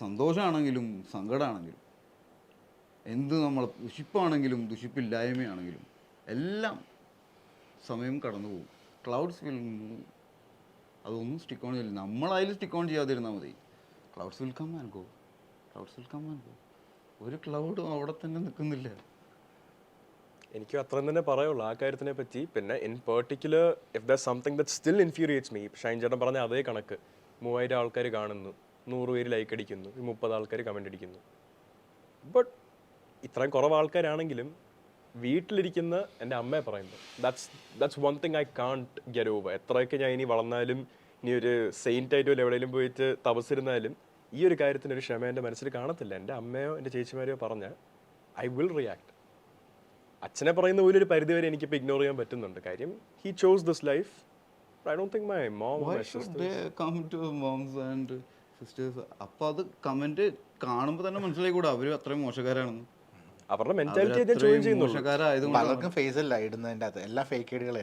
സന്തോഷമാണെങ്കിലും സങ്കടമാണെങ്കിലും എന്ത് നമ്മൾ ദുഷിപ്പാണെങ്കിലും ദുഷിപ്പില്ലായ്മയാണെങ്കിലും എല്ലാം സമയം കടന്നു പോകും. ക്ലൗഡ്സ് വിൽ അതൊന്നും സ്റ്റിക്ക് ഓൺ ചെയ്യില്ല. നമ്മളതിൽ സ്റ്റിക്ക് ഓൺ ചെയ്യാതിരുന്നാൽ മതി. Clouds will come and go. Clouds will come and go. ഒരു ക്ലൗഡും അവിടെ തന്നെ നിൽക്കുന്നില്ല. എനിക്കും അത്രയും തന്നെ പറയുള്ളൂ ആ കാര്യത്തിനെ പറ്റി. പിന്നെ in particular if there something that still infuriates me, Shine ചേട്ടൻ പറഞ്ഞ അതേ കണക്ക് 3000 ആൾക്കാർ കാണുന്നു, 100 പേര് ലൈക്ക് അടിക്കുന്നു, 30 ആൾക്കാർ കമൻ്റ് അടിക്കുന്നു. ബട്ട് ഇത്രയും കുറവ് ആൾക്കാരാണെങ്കിലും വീട്ടിലിരിക്കുന്ന എൻ്റെ അമ്മയെ പറയുന്നത് that's one thing I can't get over. എത്രയൊക്കെ ഞാൻ ഇനി വളർന്നാലും ഇനി ഒരു സെയിൻറ്റ് ആയിട്ടോ എവിടെയെങ്കിലും പോയിട്ട് തപസ്സിരുന്നാലും ഈ ഒരു കാര്യത്തിനൊരു ക്ഷമ എൻ്റെ മനസ്സിൽ കാണത്തില്ല. എൻ്റെ അമ്മയോ എൻ്റെ ചേച്ചിമാരെയോ പറഞ്ഞാൽ ഐ വിൽ റിയാക്ട്. അച്ഛനെ പറയുന്ന പോലും ഒരു പരിധി വരെ എനിക്കിപ്പോൾ ഇഗ്നോർ ചെയ്യാൻ പറ്റുന്നുണ്ട്. കാര്യം he chose this life. I don't think my mom and sisters അപ്പോൾ അത് കമന്റ് കാണുമ്പോൾ തന്നെ മനസ്സിലായി കൂടാ അവർ അത്രയും മോശക്കാരാണെന്ന്. അവരുടെ മെന്റാലിറ്റി ചോദ്യം ചെയ്യുന്നു.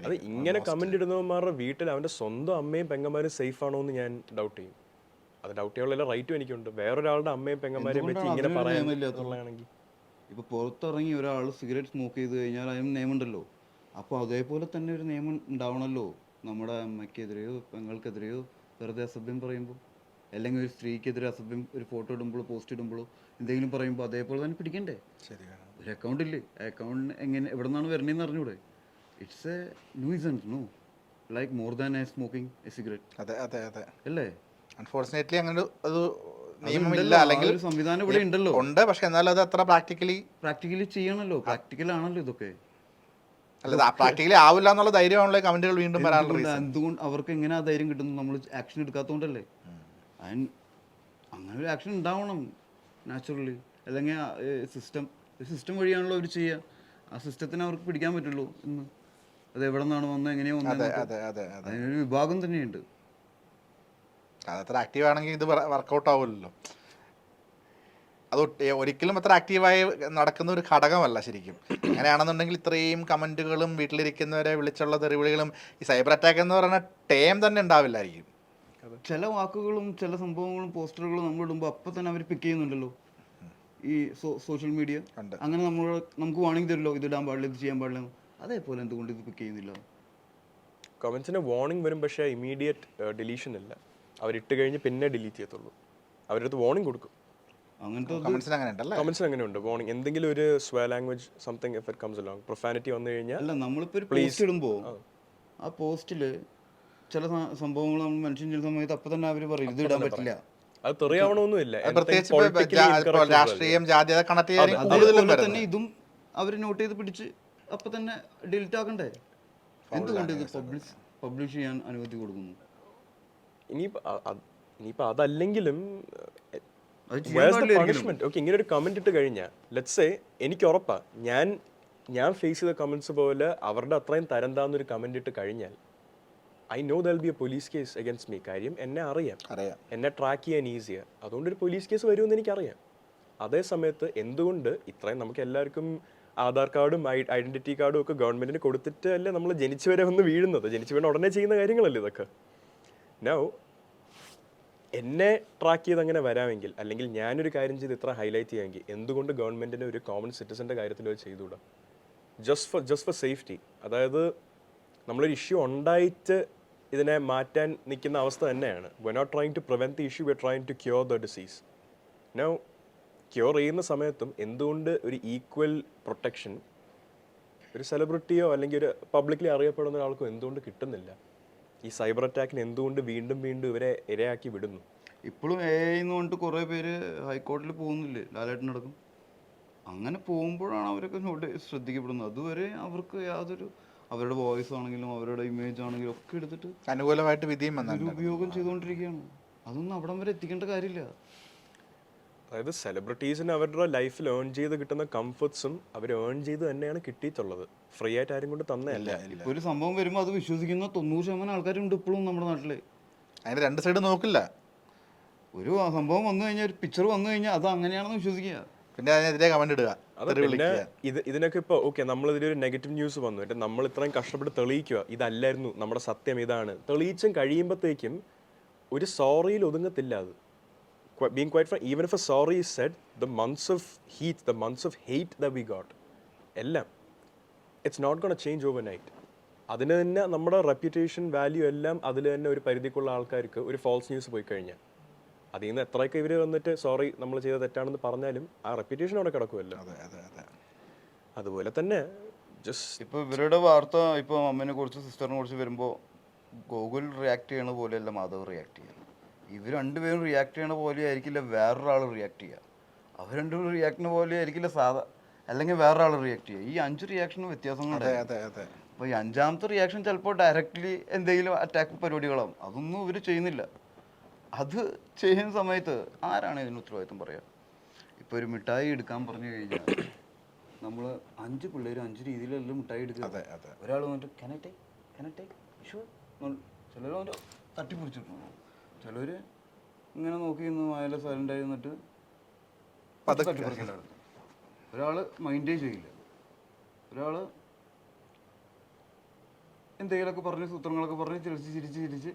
അത് ഇങ്ങനെ കമന്റ് ഇടുന്നവന്മാരുടെ വീട്ടിൽ അവന്റെ സ്വന്തം അമ്മയും പെങ്ങന്മാരും സേഫ് ആണോ എന്ന് ഞാൻ ഡൗട്ട് ചെയ്യും. അത് ഡൗട്ട് ചെയ്യാനുള്ള റൈറ്റും എനിക്കുണ്ട്. വേറൊരാളുടെ അമ്മയും പെങ്ങന്മാരെയും വെച്ച് ഇങ്ങനെ പറയാനാണെങ്കിൽ ഇപ്പോൾ പുറത്തിറങ്ങി ഒരാൾ സിഗരറ്റ് സ്മോക്ക് ചെയ്ത് കഴിഞ്ഞാൽ അതിന് നിയമമുണ്ടല്ലോ. അപ്പോൾ അതേപോലെ തന്നെ ഒരു നിയമം ഉണ്ടാവണമല്ലോ നമ്മുടെ അമ്മയ്ക്കെതിരെയോ പെങ്ങൾക്കെതിരെയോ വെറുതെ അസഭ്യം പറയുമ്പോൾ, അല്ലെങ്കിൽ ഒരു സ്ത്രീക്കെതിരെ അസഭ്യം ഒരു ഫോട്ടോ ഇടുമ്പോഴോ പോസ്റ്റ് ഇടുമ്പോഴോ എന്തെങ്കിലും പറയുമ്പോൾ അതേപോലെ തന്നെ പിടിക്കണ്ടേ? ഒരു അക്കൗണ്ട് ഇല്ലേ, അക്കൗണ്ട് എങ്ങനെ എവിടെ നിന്നാണ് വരണേന്ന് അറിഞ്ഞൂടെ? It's a nuisance no like more than a smoking a cigarette. അതെ അതെ അതെ അല്ലേ? അൺഫോർച്ചുനേറ്റ്ലി അങ്ങനെ ഒരു നിയമമില്ല, അല്ലെങ്കിൽ ഒരു സംവിധാനം ഇവിടെ ഉണ്ടല്ലോ. ഉണ്ട്, പക്ഷെ എന്നാലും അത് അത്ര പ്രാക്ടിക്കലി ചെയ്യണമല്ലോ. പ്രാക്ടിക്കലാണല്ലോ ഇതൊക്കെ. അല്ല, പ്രാക്ടിക്കലി ആവില്ല എന്നുള്ള ധൈര്യമാണല്ലോ കമന്റുകൾ വീണ്ടും വരാനുള്ള. എന്തുകൊണ്ട് അവർക്ക് എങ്ങനെ ആ ധൈര്യം കിട്ടുന്നു? നമ്മൾ ആക്ഷൻ എടുക്കാത്തതുകൊണ്ടല്ലേ. അങ്ങനെ ഒരു ആക്ഷൻ ഉണ്ടാവണം നാച്ചുറലി. അല്ലെങ്കിൽ സിസ്റ്റം വഴിയാണല്ലോ അവർ ചെയ്യുക. ആ സിസ്റ്റത്തിന് അവർക്ക് പിടിക്കാൻ പറ്റുള്ളൂ എന്ന്. അത് എവിടെ നിന്നാണ് വന്നത്, എങ്ങനെയോ വന്നത്, അതിനൊരു വിഭാഗം തന്നെയുണ്ട്. അതത്ര ആക്റ്റീവ് ആണെങ്കിൽ ഇത് വർക്കൗട്ട് ആവില്ലല്ലോ. അത് ഒരിക്കലും അത്ര ആക്റ്റീവായി നടക്കുന്ന ഒരു ഘടകമല്ല ശരിക്കും. അങ്ങനെയാണെന്നുണ്ടെങ്കിൽ ഇത്രയും കമൻറ്റുകളും വീട്ടിലിരിക്കുന്നവരെ വിളിച്ചുള്ള തെറിവിളികളും ഈ സൈബർ അറ്റാക്ക് എന്ന് പറയുന്ന ടേം തന്നെ ഉണ്ടാവില്ലായിരിക്കും. ചില വാക്കുകളും ചില സംഭവങ്ങളും പോസ്റ്ററുകളും നമ്മൾ ഇടുമ്പോൾ അപ്പം തന്നെ അവർ പിക്ക് ചെയ്യുന്നുണ്ടല്ലോ ഈ സോഷ്യൽ മീഡിയ. അങ്ങനെ നമുക്ക് വാണിംഗ് തരുമല്ലോ, ഇത് ഇടാൻ പാടില്ല, ഇത് ചെയ്യാൻ പാടില്ല. അതേപോലെ എന്തുകൊണ്ട് ഇത് പിക്ക് ചെയ്യുന്നില്ല? കമൻസിന് വാർണിംഗ് വരും, പക്ഷേ ഇമീഡിയറ്റ് ഡിലീഷൻ ഇല്ല. അവരിട്ട് കഴിഞ്ഞ് പിന്നെ ഡിലീറ്റ് ചെയ്യത്തുള്ളൂ. അവരടുത്ത് വാർണിംഗ് കൊടുക്കും. കമൻസിന് അങ്ങനെ ഉണ്ട് വാർണിംഗ്. എന്തെങ്കിലും ഒരു swear language something if it comes along, profanity വന്നു കഴിഞ്ഞാൽ. അല്ല, നമ്മളിപ്പോൾ ഒരു പോസ്റ്റ് ഇടുമ്പോൾ ആ പോസ്റ്റിൽ ചില സംഭവങ്ങൾ നമ്മൾ മെൻഷൻ ചെയ്യുന്ന സമയത്ത് അപ്പം തന്നെ അവർ പറയും ഇത് ഇടാൻ പറ്റില്ല. അത് തെറിയാവണമെന്നില്ല. രാഷ്ട്രീയം, ജാതി കണക്ട് ചെയ്യാൻ തന്നെ ഇതും അവർ നോട്ട് ചെയ്ത് പിടിച്ച് അപ്പം തന്നെ ഡിലീറ്റ് ആക്കണ്ടേ? എന്തുകൊണ്ട് ഇത് പബ്ലിഷ് ചെയ്യാൻ അനുമതി കൊടുക്കുന്നു? ഇനിയിപ്പോൾ അതല്ലെങ്കിലും പണിഷ്മെന്റ്. ഓക്കെ, ഇങ്ങനെ ഒരു കമന്റ് ഇട്ട് കഴിഞ്ഞാൽ ലെറ്റ്സ് സേ എനിക്ക് ഉറപ്പാ ഞാൻ ഫേസ് ചെയ്ത കമന്റ്സ് പോലെ അവരുടെ അത്രയും തരം താന്നൊരു കമന്റ് ഇട്ട് കഴിഞ്ഞാൽ I know there will be A police case against me. കാര്യം എന്നെ അറിയാം, എന്നെ ട്രാക്ക് ചെയ്യാൻ ഈസിയാണ്. അതുകൊണ്ടൊരു പോലീസ് കേസ് വരുമെന്ന് എനിക്കറിയാം. അതേ സമയത്ത് എന്തുകൊണ്ട് ഇത്രയും നമുക്ക് എല്ലാവർക്കും ആധാർ കാർഡും ഐഡന്റിറ്റി കാർഡും ഒക്കെ ഗവൺമെന്റിന് കൊടുത്തിട്ട് അല്ലേ നമ്മൾ ജനിച്ചു വരെ ഒന്ന് വീഴുന്നത്? ജനിച്ചു വീണ ഉടനെ ചെയ്യുന്ന കാര്യങ്ങളല്ലേ ഇതൊക്കെ? നൗ എന്നെ ട്രാക്ക് ചെയ്ത് അങ്ങനെ വരാമെങ്കിൽ, അല്ലെങ്കിൽ ഞാനൊരു കാര്യം ചെയ്ത് ഇത്ര ഹൈലൈറ്റ് ചെയ്യാമെങ്കിൽ എന്തുകൊണ്ട് ഗവൺമെന്റിന് ഒരു കോമൺ സിറ്റിസന്റെ കാര്യത്തിൽ അത് ചെയ്തുകൂടാ? Just for safety. അതായത് നമ്മളൊരു ഇഷ്യൂ ഉണ്ടായിട്ട് ഇതിനെ മാറ്റാൻ നിൽക്കുന്ന അവസ്ഥ തന്നെയാണ്. We are not trying to prevent the issue, we are trying to cure the disease. Now cure ചെയ്യുന്ന സമയത്തും എന്തുകൊണ്ട് ഒരു ഈക്വൽ പ്രൊട്ടക്ഷൻ ഒരു സെലിബ്രിറ്റിയോ അല്ലെങ്കിൽ ഒരു പബ്ലിക്കലി അറിയപ്പെടുന്ന ഒരാൾക്കോ എന്തുകൊണ്ട് കിട്ടുന്നില്ല? ഈ സൈബർ അറ്റാക്കിന് എന്തുകൊണ്ട് വീണ്ടും വീണ്ടും ഇവരെ ഇരയാക്കി വിടുന്നു? ഇപ്പോഴും കൊണ്ട് കുറേ പേര് ഹൈക്കോടതിയിൽ പോകുന്നില്ലേ? ലാലേട്ടനടക്കം. അങ്ങനെ പോകുമ്പോഴാണ് അവരൊക്കെ ശ്രദ്ധിക്കപ്പെടുന്നത്. അതുവരെ അവർക്ക് യാതൊരു അവരുടെ വോയിസ് ആണെങ്കിലും അവരുടെ ഇമേജ് ആണെങ്കിലും ഒക്കെ എടുത്തിട്ട് അനുകൂലമായിട്ട് വിധിയും ഉപയോഗം ചെയ്തുകൊണ്ടിരിക്കുകയാണ്. അതൊന്നും അവിടം വരെ എത്തിക്കേണ്ട കാര്യമില്ല. അതായത് സെലിബ്രിറ്റീസിന് അവരുടെ ലൈഫിൽ ഏൺ ചെയ്ത് കിട്ടുന്ന കംഫർട്ട്സും അവർ ഏൺ ചെയ്ത് തന്നെയാണ് കിട്ടിയിട്ടുള്ളത്. ഫ്രീ ആയിട്ട് ആരും കൊണ്ട് തന്നെയല്ല. ഇപ്പോൾ ഒരു സംഭവം വരുമ്പോൾ അത് വിശ്വസിക്കുന്ന 90% ആൾക്കാരുണ്ട് ഇപ്പോഴും നമ്മുടെ നാട്ടിൽ. അതിന് രണ്ട് സൈഡ് നോക്കില്ല. ഒരു സംഭവം വന്നു കഴിഞ്ഞാൽ, ഒരു പിക്ചർ വന്നു കഴിഞ്ഞാൽ അത് അങ്ങനെയാണെന്ന് വിശ്വസിക്കുക, പിന്നെ അതിനെതിരെ കമന്റ് ഇടുക. ഇതിനൊക്കെ ഇപ്പോൾ ഓക്കെ, നമ്മളിതിലൊരു നെഗറ്റീവ് ന്യൂസ് വന്നു, നമ്മൾ ഇത്രയും കഷ്ടപ്പെട്ട് തെളിയിക്കുക ഇതല്ലായിരുന്നു നമ്മുടെ സത്യം ഇതാണ്. തെളിയിച്ചും കഴിയുമ്പോഴത്തേക്കും ഒരു സോറിയിൽ ഒതുങ്ങത്തില്ല. അത് being quite frank, even if a sorry is said, the months of heat, the months of hate that we got, എല്ലാം it's not gonna change overnight. അതിന് തന്നെ നമ്മുടെ റെപ്യൂട്ടേഷൻ വാല്യൂ എല്ലാം അതിൽ തന്നെ ഒരു പരിധിക്കുള്ള ആൾക്കാർക്ക് ഒരു ഫോൾസ് ന്യൂസ് പോയി കഴിഞ്ഞാൽ അതിൽ നിന്ന് എത്രയൊക്കെ ഇവർ വന്നിട്ട് സോറി നമ്മൾ ചെയ്ത തെറ്റാണെന്ന് പറഞ്ഞാലും ആ റെപ്യൂട്ടേഷൻ അവിടെ കിടക്കുമല്ലോ. അതുപോലെ തന്നെ ജസ്റ്റ് ഇപ്പോൾ ഇവരുടെ വാർത്ത ഇപ്പോൾ അമ്മനെ കുറിച്ച് സിസ്റ്ററിനെ കുറിച്ച് വരുമ്പോൾ ഗോകുൽ റിയാക്ട് ചെയ്യണ പോലെയല്ല മാധവ് റിയാക്ട് ചെയ്യുക. ഇവർ രണ്ടുപേരും റിയാക്ട് ചെയ്യണ പോലെ ആയിരിക്കില്ല വേറൊരാൾ റിയാക്ട് ചെയ്യുക. അവർ രണ്ടുപേരും റിയാക്ട് ചെയ്യുന്ന പോലെ ആയിരിക്കില്ല സാധാ അല്ലെങ്കിൽ വേറൊരാൾ റിയാക്ട് ചെയ്യുക. ഈ 5 റിയാക്ഷനും വ്യത്യാസങ്ങളുണ്ട്. അപ്പോൾ ഈ 5ാമത്തെ റിയാക്ഷൻ ചിലപ്പോൾ ഡയറക്റ്റ്ലി എന്തെങ്കിലും അറ്റാക്ക് പരിപാടികളാവും. അതൊന്നും ഇവർ ചെയ്യുന്നില്ല. അത് ചെയ്യുന്ന സമയത്ത് ആരാണ് ഇതിന് ഉത്തരവാദിത്വം പറയുക? ഇപ്പോൾ ഒരു മിഠായി എടുക്കാൻ പറഞ്ഞു കഴിഞ്ഞാൽ നമ്മൾ 5 പിള്ളേർ 5 രീതിയിലെല്ലാം മിഠായി എടുക്കുക. ഒരാൾ വന്നിട്ട് കനട്ടെ ഷുവർ, ചിലർ വന്നിട്ട് തട്ടിപ്പിടിച്ചിട്ടുണ്ടോ, ചിലർ ഇങ്ങനെ നോക്കി നിന്ന് അയാൾ സൈലൻ്റായി നിന്നിട്ട് തട്ടിപ്പറിക്കലാണ്. ഒരാൾ മൈൻഡേ ചെയ്യില്ല. ഒരാൾ എന്തെങ്കിലുമൊക്കെ പറഞ്ഞ് സൂത്രങ്ങളൊക്കെ പറഞ്ഞ് ചിരിച്ച്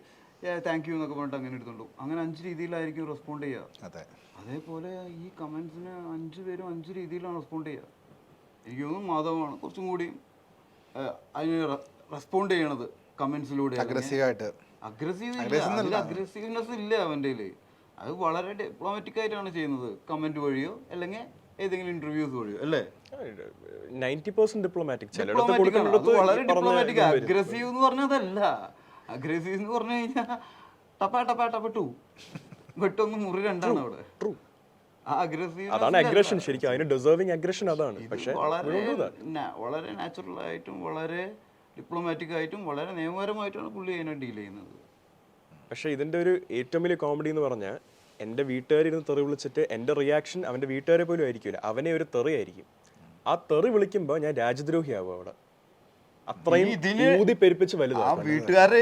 താങ്ക് യു എന്നൊക്കെ പറഞ്ഞിട്ട് അങ്ങനെ എടുത്തോണ്ടു. അങ്ങനെ 5 രീതിയിലായിരിക്കും റെസ്പോണ്ട് ചെയ്യുക. അതേപോലെ ഈ കമൻസിന് 5 പേരും 5 രീതിയിലാണ് റെസ്പോണ്ട് ചെയ്യുക. എനിക്ക് തോന്നുന്നു മാധവമാണ് കുറച്ചും കൂടി അതിന് റെസ്പോണ്ട് ചെയ്യണത് കമൻസിലൂടെ. അഗ്രസീവ്നെസ് ഇല്ല അവൻ്റെ കയ്യിൽ. അത് വളരെ ഡിപ്ലോമാറ്റിക് ആയിട്ടാണ് ചെയ്യുന്നത്, കമന്റ് വഴിയോ അല്ലെങ്കിൽ ഏതെങ്കിലും ഇന്റർവ്യൂസ് വഴിയോ അല്ലേ. 90% ഡിപ്ലോമാറ്റിക്. വളരെ ഡിപ്ലോമാറ്റിക്. അഗ്രസീവ് എന്ന് പറഞ്ഞതല്ല. അഗ്രസീവ് എന്ന് പറഞ്ഞു കഴിഞ്ഞാൽ ടപ്പ വെട്ടൊന്ന് മുറി രണ്ടാണ് അവിടെ. അതാണ് അഗ്രഷൻ. ശരിക്കും അതിന് ഡിസേർവിംഗ് അഗ്രഷൻ അതാണ്. പക്ഷേ വളരെ നാച്ചുറൽ ആയിട്ടും വളരെ ഡിപ്ലോമാറ്റിക് ആയിട്ടും വളരെ നിയമപരമായിട്ടാണ് പുള്ളി അതിനെ ഡീൽ ചെയ്യുന്നത്. പക്ഷേ ഇതിൻ്റെ ഒരു ഏറ്റവും വലിയ കോമഡി എന്ന് പറഞ്ഞാൽ എൻ്റെ വീട്ടുകാരിരുന്ന് തെറി വിളിച്ചിട്ട് എൻ്റെ റിയാക്ഷൻ അവൻ്റെ വീട്ടുകാരെ പോലും ആയിരിക്കില്ല, അവനെ ഒരു തെറിയായിരിക്കും. ആ തെറി വിളിക്കുമ്പോൾ ഞാൻ രാജ്യദ്രോഹിയാവും അവിടെ. അത്രയും ഊതി പെരുപ്പിച്ച് വലുതാണ്. വീട്ടുകാരുടെ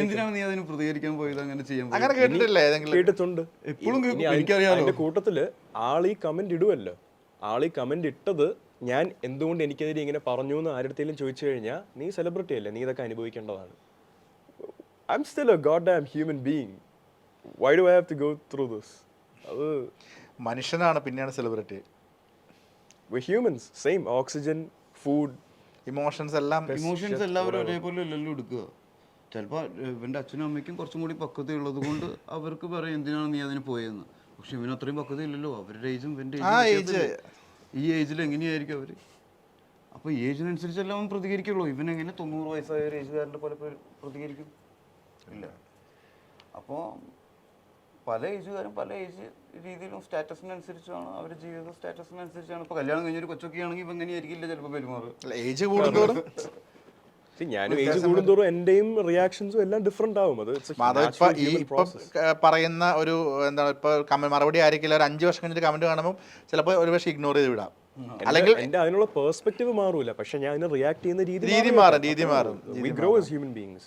എന്തിനാണ് നീ അതിന് പ്രതികരിക്കാൻ പോയത്? അങ്ങനെ ചെയ്യാൻ കേട്ടിട്ടുണ്ട്. അതിന്റെ കൂട്ടത്തില് ആളീ കമന്റ് ഇടുമല്ലോ, ആളീ കമന്റ് ഇട്ടത് ഞാൻ എന്തുകൊണ്ട് എനിക്കെതിരെ ഇങ്ങനെ പറഞ്ഞു എന്ന് ആരുടെയും ചോദിച്ചു കഴിഞ്ഞാൽ നീ സെലിബ്രിറ്റി അല്ലേ, നീ ഇതൊക്കെ അനുഭവിക്കേണ്ടതാണ്. I'm still a goddamn human being. Why do I have to go through this? അത് മനുഷ്യനാണ്, പിന്നെയാണ് celebrity. We're humans, same oxygen, food, emotions എല്ലാവരും ഒരേപോലെ അല്ലല്ലോ എടുക്കുക. ചിലപ്പോൾ ഇവൻ്റെ അച്ഛനും അമ്മയ്ക്കും കുറച്ചും കൂടി പക്വതയുള്ളത് കൊണ്ട് അവർക്ക് പറയും എന്തിനാണ് നീ അതിന് പോയെന്ന്. പക്ഷെ ഇവന് അത്രയും പക്വതയില്ലല്ലോ. അവരുടെ ഏജും ഇവൻ്റെ ഈ ഏജിൽ എങ്ങനെയായിരിക്കും അവർ? അപ്പോൾ ഏജിനനുസരിച്ചെല്ലാം അവൻ പ്രതികരിക്കുള്ളൂ. ഇവനെങ്ങനെ 90 വയസ്സായ ഒരു ഏജുകാരൻ്റെ പോലെ പ്രതികരിക്കും? ഇല്ല. അപ്പോൾ പല ഏജുകാരും പല ഏജ് രീതിയിലും സ്റ്റാറ്റസിനനുസരിച്ചാണ് അവരുടെ ജീവിത സ്റ്റാറ്റസിനനുസരിച്ചാണ്. ഇപ്പോൾ കല്യാണം കഴിഞ്ഞൊരു കൊച്ചൊക്കെ ആണെങ്കിൽ ഇപ്പം എങ്ങനെയായിരിക്കില്ല ചിലപ്പോൾ പെരുമാറുക. ഏജ് കൂടുന്തോറും ഞാനും ഏജ് കൂടുന്തോറും എന്റെയും റിയാക്ഷൻസും എല്ലാം ഡിഫറെന്റ് ആവും. അത് പറയുന്ന ഒരു എന്താണ് ഇപ്പൊ മറുപടി ആയിരിക്കില്ല. ഒരു 5 വർഷം കഴിഞ്ഞിട്ട് കമന്റ് കാണുമ്പോൾ ചിലപ്പോൾ ഒരു പക്ഷേ ഇഗ്നോർ ചെയ്ത് വിടാം. അല്ലെങ്കിൽ എന്റെ അതിനുള്ള പെർസ്പെക്റ്റീവ് മാറൂല, പക്ഷെ ഞാൻ അതിന് റിയാക്ട് ചെയ്യുന്ന രീതി മാറും. We grow as human beings.